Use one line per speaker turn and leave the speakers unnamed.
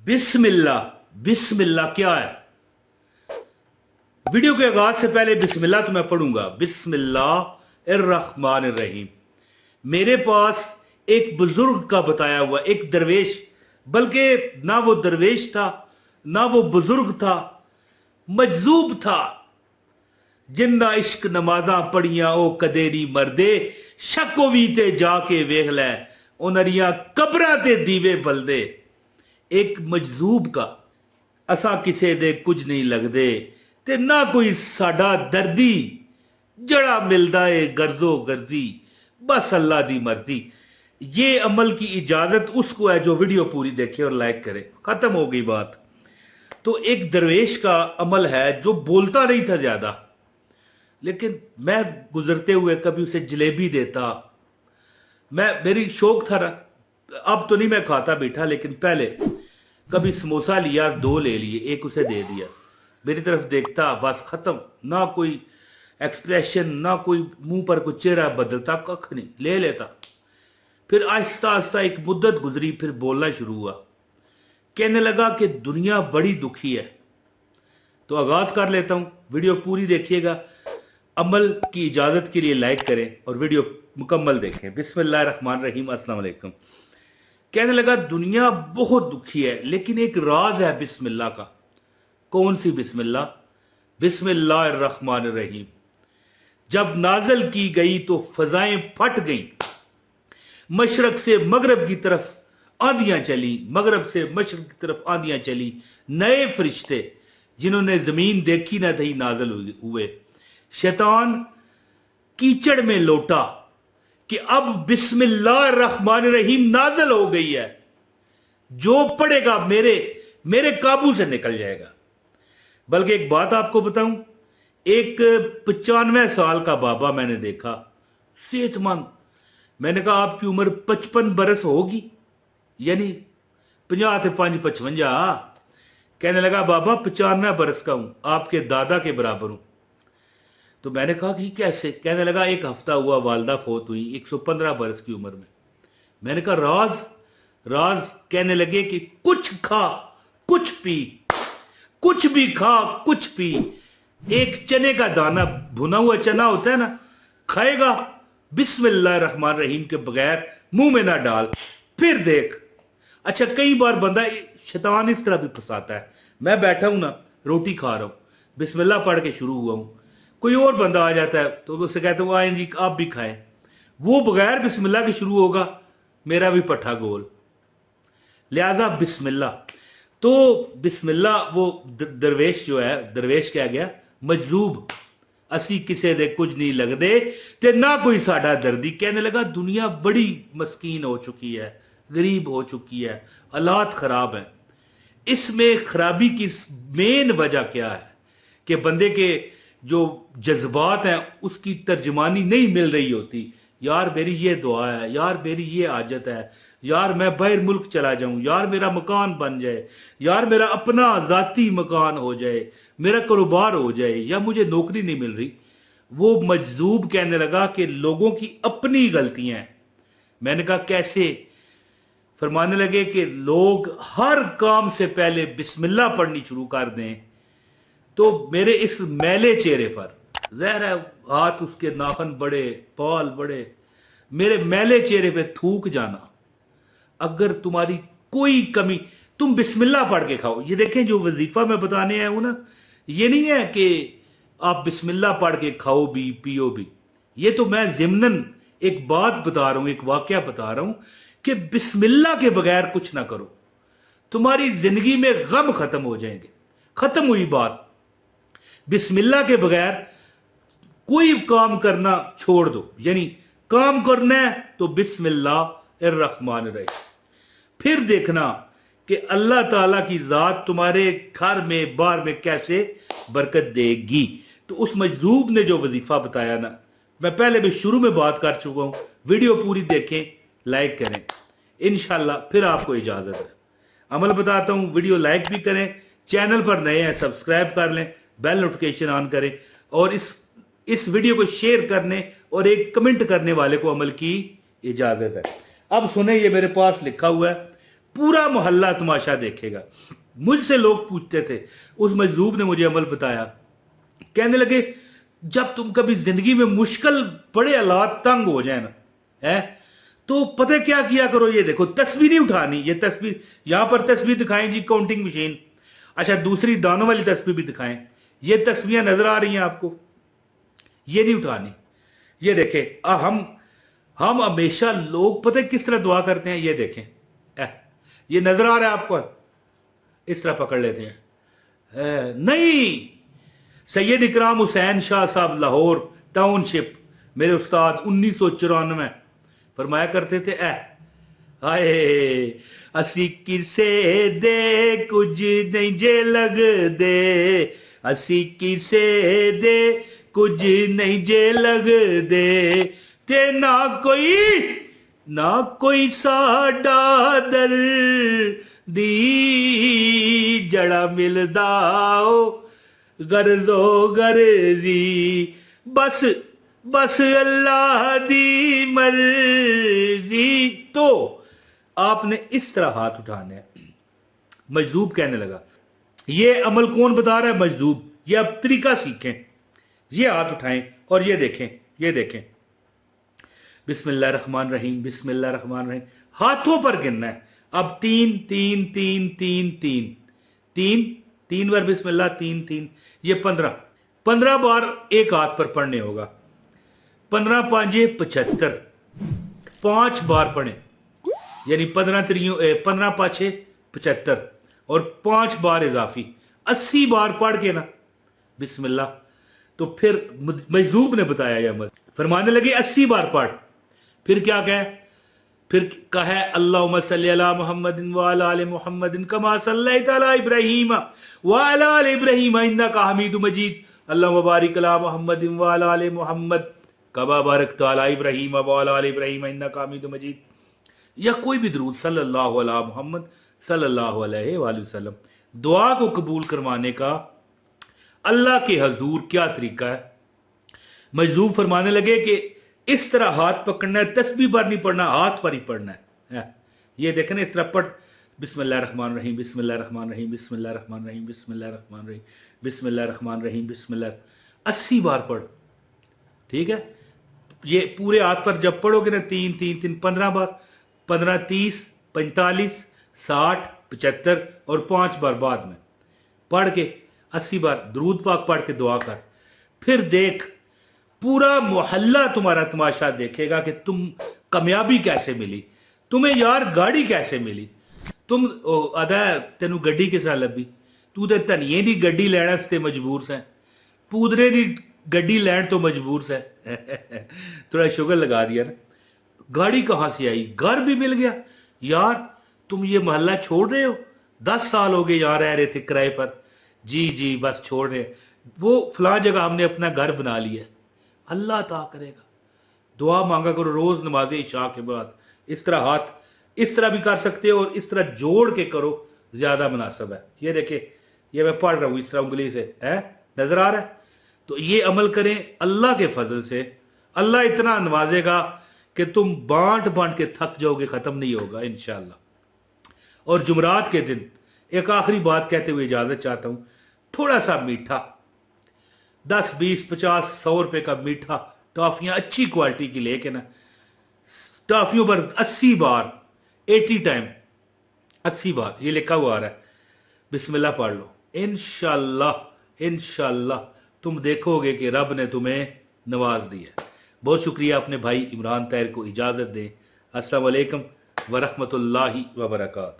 बिस्मिल्लाह। बिस्मिल्लाह क्या है? वीडियो के आगाज से पहले बिस्मिल्लाह तो मैं पढ़ूंगा। बिस्मिल्लाहिर्रहमानिर्रहीम। मेरे पास एक बुजुर्ग का बताया हुआ एक दरवेश, बल्कि ना वो दरवेश था ना वो बुजुर्ग था, मजजूब था। जिन्ना इश्क नमाजा पढ़िया ओ कदेरी मर्दे, शको भी ते जाके वेख लै उनरिया कबरां ते दीवे बलदे। एक मजजूब का असा किसे दे कुछ नहीं लगदे ते ना कोई साडा दर्दी, जड़ा मिलदा है गर्जो गर्जी बस अल्लाह दी मर्जी। ये अमल की इजाजत उसको है जो वीडियो पूरी देखे और लाइक करे। खत्म हो गई बात। तो एक दरवेश का अमल है जो बोलता नहीं था ज्यादा, लेकिन मैं गुजरते हुए कभी उसे जलेबी देता। मेरी शौक था ना, अब तो नहीं मैं खाता बैठा, लेकिन पहले कभी समोसा लिया, 2 ले लिए, एक उसे दे दिया, मेरी तरफ देखता, बस खत्म। ना कोई एक्सप्रेशन, ना कोई मुंह पर कोई चेहरा बदलता, कख नहीं, ले लेता। फिर आहिस्ता आहिस्ता एक मुद्दत गुजरी, फिर बोलना शुरू हुआ। कहने लगा कि दुनिया बड़ी दुखी है। तो आगाज कर लेता हूं, वीडियो पूरी देखिएगा। अमल की इजाजत के लिए लाइक करें और वीडियो मुकम्मल देखें। बिस्मिल्लाहिर्रहमानिर्रहीम। अस्सलाम वालेकुम। कहने लगा दुनिया बहुत दुखी है, लेकिन एक राज है बिस्मिल्लाह का। कौन सी बिस्मिल्लाह? बिस्मिल्लाहिर्रहमानिर्रहीम। जब नाजल की गई तो फजाएं फट गईं, मशरक से मगरब की तरफ आंधियां चली, मगरब से मशरक की तरफ आंधियां चली। नए फरिश्ते जिन्होंने जमीन देखी न थी नाजल हुए। शैतान कीचड़ में लौटा कि अब बिस्मिल्लाहिर्रहमानिर्रहीम नाजल हो गई है, जो पढ़ेगा मेरे काबू से निकल जाएगा। बल्कि एक बात आपको बताऊं, एक 95 साल का बाबा मैंने देखा, सेहतमंद। मैंने कहा आपकी उम्र 55 बरस होगी, यानी 50 से 5 55। कहने लगा बाबा 95 बरस का हूं, आपके दादा के बराबर हूं। तो मैंने कहा कि कैसे? कहने लगा एक हफ्ता हुआ वालदा फौत हुई 115 बरस की उम्र में। मैंने कहा राज? राज कहने लगे कि कुछ खा कुछ पी, कुछ भी खा कुछ पी। एक चने का दाना, भुना हुआ चना होता है ना, खाएगा, बिस्मिल्लाहिर्रहमानिर्रहीम के बगैर मुंह में ना डाल, फिर देख। अच्छा, कई बार बंदा शैतान इस तरह भी फंसाता है। मैं बैठा हूं ना, रोटी खा रहा हूं, बिस्मिल्लाह पढ़ के शुरू हुआ हूं, कोई और बंदा आ जाता है तो उससे कहते हैं आए जी आप भी खाएं। वो बगैर बिस्मिल्लाह के शुरू होगा, मेरा भी पट्ठा गोल। लिहाजा बिस्मिल्लाह। तो बिस्मिल्लाह वो दरवेश जो है, दरवेश क्या गया, मजलूब। असी किसे दे कुछ नहीं लगदे ते ना कोई साडा दर्दी। कहने लगा दुनिया बड़ी मस्कीन हो चुकी है, गरीब हो चुकी है, हालात खराब है। इसमें खराबी की मेन वजह क्या है कि बंदे के जो जज्बात हैं उसकी तर्जमानी नहीं मिल रही होती। यार मेरी ये दुआ है, यार मेरी ये आजत है, यार मैं बाहर मुल्क चला जाऊं, यार मेरा मकान बन जाए, यार मेरा अपना जाती मकान हो जाए, मेरा कारोबार हो जाए, या मुझे नौकरी नहीं मिल रही। वो मजजूब कहने लगा कि लोगों की अपनी गलतियां हैं। मैंने कहा कैसे? फरमाने लगे कि लोग हर काम से पहले बिस्मिल्लाह पढ़नी शुरू कर दें तो मेरे इस मैले चेहरे पर, ज़ाहिर है हाथ उसके नाखन बड़े, बाल बड़े, मेरे मैले चेहरे पे थूक जाना। अगर तुम्हारी कोई कमी, तुम बिस्मिल्लाह पढ़ के खाओ। ये देखें जो वजीफा मैं बताने आया हूं ना, ये नहीं है कि आप बिस्मिल्लाह पढ़ के खाओ भी पियो भी। ये तो मैं ज़िम्नन एक बात बता रहा हूं, एक वाकया बता रहा हूं कि बिस्मिल्लाह के बगैर कुछ ना करो, तुम्हारी जिंदगी में गम खत्म हो जाएंगे। खत्म हुई बात। बिस्मिल्लाह के बगैर कोई काम करना छोड़ दो, यानी काम करना है तो बिस्मिल्लाहिर्रहमानिर्रहीम। फिर देखना कि अल्लाह ताला की जात तुम्हारे घर में बार में कैसे बरकत देगी। तो उस मजलूब ने जो वजीफा बताया ना, मैं पहले भी शुरू में बात कर चुका हूं, वीडियो पूरी देखें, लाइक करें, इंशाल्लाह फिर आपको इजाजत है। अमल बताता हूं, वीडियो लाइक भी करें, चैनल पर नए हैं सब्सक्राइब कर लें, बेल नोटिफिकेशन ऑन करें, और इस वीडियो को शेयर करने और एक कमेंट करने वाले को अमल की इजाजत है। अब सुने, ये मेरे पास लिखा हुआ है पूरा मोहल्ला तमाशा देखेगा। मुझसे लोग पूछते थे, उस मजलूब ने मुझे अमल बताया, कहने लगे जब तुम कभी जिंदगी में मुश्किल बड़े हालात तंग हो जाए ना, है तो पता क्या किया करो, ये देखो तस्वीर नहीं उठानी, ये तस्वीर यहां पर तस्वीर दिखाएं जी, काउंटिंग मशीन। अच्छा दूसरी दानों वाली तस्वीर भी दिखाएं, ये तस्वीरें नजर आ रही हैं आपको, ये नहीं उठानी। ये देखें हम हमेशा लोग पता है किस तरह दुआ करते हैं, ये देखें ये नजर आ रहा है आपको, इस तरह पकड़ लेते हैं। नहीं, सैयद इकराम हुसैन शाह साहब लाहौर टाउनशिप मेरे उस्ताद 1994 फरमाया करते थे, हाय असी किसे दे कुछ नहीं जे लग दे, असी किसे दे कुछ नहीं जे लग दे, ते ना कोई साडा दर दी जड़ा मिलदा गर्जो गर्जी, बस अल्लाह दी मर्जी। तो आपने इस तरह हाथ उठाने हैं। मजदूब कहने लगा, ये अमल कौन बता रहा है? मजदूब। ये अब तरीका सीखें, ये हाथ उठाएं और ये देखें बिस्मिल्लाह रहमान रहीम, बिस्मिल्लाह रहमान रहीम, हाथों पर गिनना है। अब 3 3 3 3 3 3 3 बार बिस्मिल्लाह, 3 3, ये 15 बार एक हाथ पर पढ़ने होगा। 15 5 75, 5 बार पढ़े, यानी 15 5 75 और 5 बार इजाफी 80 बार पढ़ के ना बिस्मिल्लाह। तो फिर मजदूब ने बताया यह अमल, फरमाने लगे 80 बार पढ़। फिर क्या कहे? फिर कहा अल्लाहुम्मा सल्ली अला मुहम्मदिन व अला आलि मुहम्मदिन कमा सल्लैता अला इब्राहीम व अला आलि इब्राहीम इन्नका हमीदुम मजीद, अल्लाहुम्मा बारिक अला मुहम्मदिन व अला आलि मुहम्मद कमा बारकता अला इब्राहीम व अला आलि इब्राहीम इन्नका हमीदुम मजीद, या कोई भी दरूद सल्लल्लाहु अला मुहम्मद सल्लल्लाहु अलैहि वसल्लम। दुआ को कबूल करवाने का अल्लाह के हजूर क्या तरीका है? मजदूब फरमाने लगे कि इस तरह हाथ पकड़ना है, तस्बीह पर नहीं पढ़ना, हाथ पर ही पढ़ना है। ये देखें ना, इस तरह पढ़, बिस्मिल्लाह रहमान रहीम, बिस्मिल्लाह रहमान रहीम, बिस्मिल्लाह रहमान रहीम, बिस्मिल्लाह रहमान रहीम, बिस्मिल्लाह रहमान रहीम, बिस्मिल्लाह 80 बार पढ़, ठीक है। ये पूरे हाथ पर जब पढ़ोगे ना 3 3 3 15 बार, 15 30 45 60 75 और 5 बार बाद में पढ़ के 80 बार दरूद पाक पढ़ के दुआ कर। फिर देख पूरा मोहल्ला तुम्हारा तमाशा देखेगा कि तुम कामयाबी कैसे मिली, तुम्हें यार गाड़ी कैसे मिली, तुम अदा तेनू गड्डी किस तरह लभी, तू तो धनिए की गड्डी लैने ते मजबूर से, पूदरे की गड्डी लैन तो मजबूर से थोड़ा शुगर लगा दिया ना, गाड़ी कहां से आई, घर भी मिल गया। यार तुम ये मोहल्ला छोड़ रहे हो, 10 साल हो गए यहाँ रह रहे थे किराए पर, जी बस छोड़ रहे, वो फलां जगह हमने अपना घर बना लिया। अल्लाह अता करेगा। दुआ मांगा करो रोज नमाज इशा के बाद, इस तरह हाथ इस तरह भी कर सकते हो और इस तरह जोड़ के करो, ज्यादा मुनासिब है। ये देखे, ये मैं पढ़ रहा हूं इस तरह उंगली से, है नजर आ रहा है? तो ये अमल करें, अल्लाह के फजल से अल्लाह इतना नवाजेगा कि तुम बांट के थक जाओगे, खत्म नहीं होगा इंशाअल्लाह। और जुमरात के दिन एक आखिरी बात कहते हुए इजाजत चाहता हूं, थोड़ा सा मीठा 10 20 50 100 रुपए का मीठा टॉफियां अच्छी क्वालिटी की लेके ना, टॉफियों पर 80 बार 80 टाइम 80 बार ये लिखा हुआ आ रहा है, बिस्मिल्लाह पढ़ लो, इंशाअल्लाह तुम देखोगे कि रब ने तुम्हें नवाज दिया। बहुत शुक्रिया। अपने भाई इमरान ताहिर को इजाजत दें। अस्सलाम वालेकुम व रहमतुल्लाहि व बरकातहू।